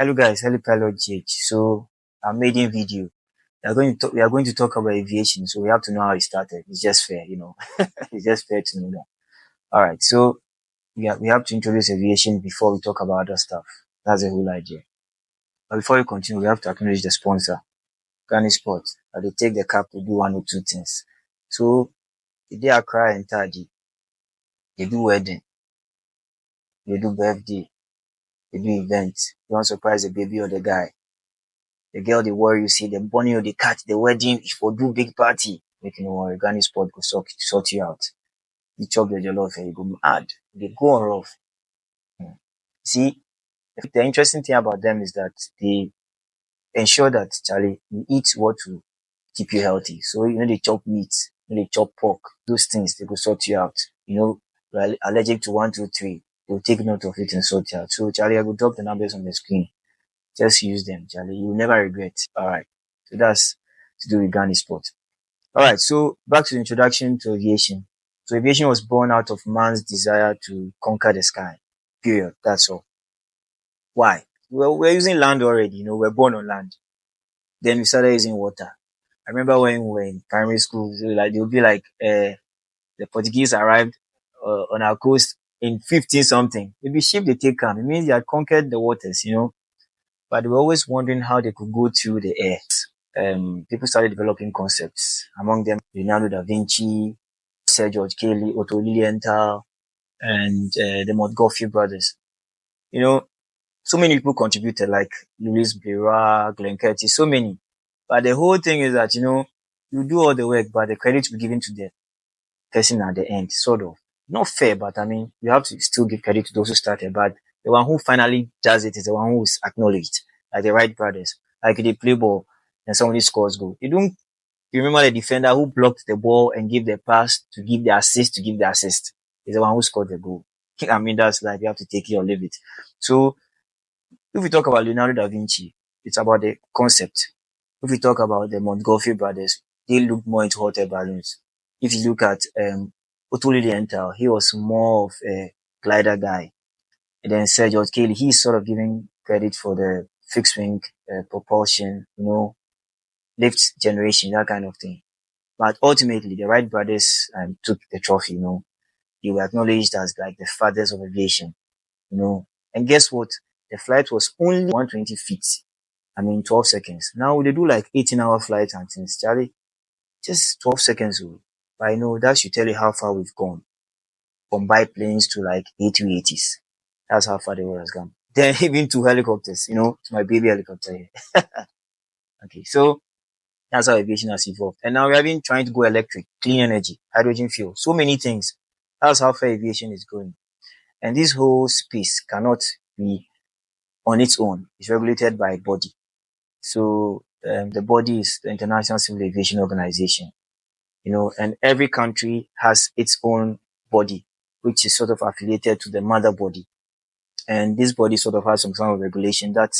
Hello guys, HeliPilotGh. So I'm making video. We are going to talk about aviation, so we have to know how it started. It's just fair, it's just fair to know that. All right, so we have to introduce aviation before we talk about other stuff. That's the whole idea. But before we continue, we have to acknowledge the sponsor, Granny Sport. They take the cap to do one or two things. So the day Accra and Taji, they do wedding, they do birthday, they do events. You want to surprise the baby or the guy. The girl, they worry, you see, the bunny or the cat, the wedding, if you do big party, make you no worry, Granny Sport go sort you out. You chop your jollof and you go mad. They go on rough. See, the interesting thing about them is that they ensure that, Charlie, you eat what will keep you healthy. So, they chop meat, they chop pork, those things, they go sort you out. You're allergic to 1, 2, 3, they'll take note of it and sort you out. So, Charlie, I will drop the numbers on the screen. Just use them, Charlie. You'll never regret. All right. So that's to do with Granny Sport. All right. So back to the introduction to aviation. So aviation was born out of man's desire to conquer the sky. Period. That's all. Why? Well, we're using land already. We're born on land. Then we started using water. I remember when we were in primary school, they'll be like, the Portuguese arrived on our coast in 15 something. Maybe ship they take come. It means they had conquered the waters. But they were always wondering how they could go through the air. People started developing concepts. Among them, Leonardo da Vinci, Sir George Cayley, Otto Lilienthal, and the Montgolfier Brothers. So many people contributed, like Louis Blériot, Glenn Curtis, so many. But the whole thing is that, you do all the work, but the credit will be given to the person at the end, sort of. Not fair, but you have to still give credit to those who started, but the one who finally does it is the one who is acknowledged, like the Wright Brothers. Like they play ball and somebody scores goal. You remember the defender who blocked the ball and gave the pass to give the assist is the one who scored the goal. That's like you have to take it or leave it. So if we talk about Leonardo da Vinci, it's about the concept. If we talk about the Montgolfier brothers, they looked more into hot air balloons. If you look at Otto Lilienthal, he was more of a glider guy. And then Sir George Cayley, he's sort of giving credit for the fixed wing propulsion, lift generation, that kind of thing. But ultimately, the Wright brothers took the trophy. They were acknowledged as like the fathers of aviation. And guess what? The flight was only 120 feet. 12 seconds. Now they do like 18-hour flights and things, Charlie. Just 12 seconds. But I know that should tell you how far we've gone. From biplanes to like A380s. That's how far the world has gone. Then even to helicopters, to my baby helicopter here. Okay, so that's how aviation has evolved. And now we have been trying to go electric, clean energy, hydrogen fuel, so many things. That's how far aviation is going. And this whole space cannot be on its own. It's regulated by a body. So the body is the International Civil Aviation Organization. And every country has its own body, which is sort of affiliated to the mother body. And this body sort of has some kind of regulation that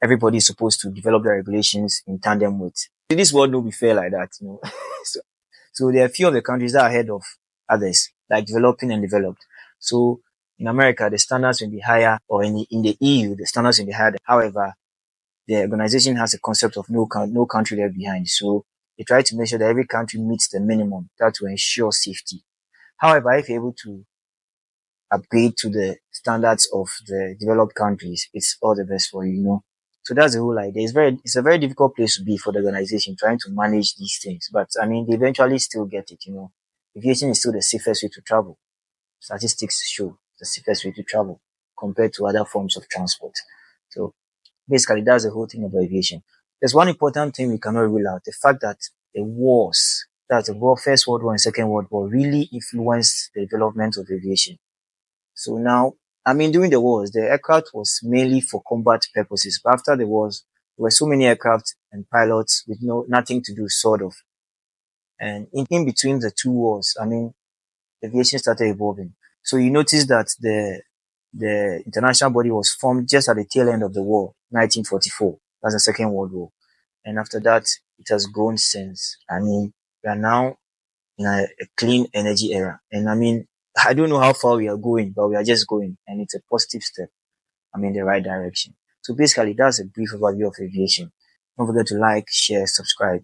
everybody is supposed to develop their regulations in tandem with. This world won't be fair like that, so there are a few of the countries that are ahead of others, like developing and developed. So in America, the standards will be higher, or in the EU, the standards will be higher. However, the organization has a concept of no country left behind. So they try to make sure that every country meets the minimum that will ensure safety. However, if you're able to upgrade to the standards of the developed countries, it's all the best for you, So that's the whole idea. It's a very difficult place to be for the organization trying to manage these things. But they eventually still get it, Aviation is still the safest way to travel. Statistics show the safest way to travel compared to other forms of transport. So basically, that's the whole thing about aviation. There's one important thing we cannot rule out. The fact that the wars, that's the First World War and Second World War, really influenced the development of aviation. So now, during the wars, the aircraft was mainly for combat purposes. But after the wars, there were so many aircraft and pilots with nothing to do, sort of. And in between the two wars, aviation started evolving. So you notice that the international body was formed just at the tail end of the war, 1944. That's the Second World War. And after that, it has grown since. We are now in a clean energy era. And I don't know how far we are going, but we are just going. And it's a positive step. In the right direction. So basically, that's a brief overview of aviation. Don't forget to like, share, subscribe.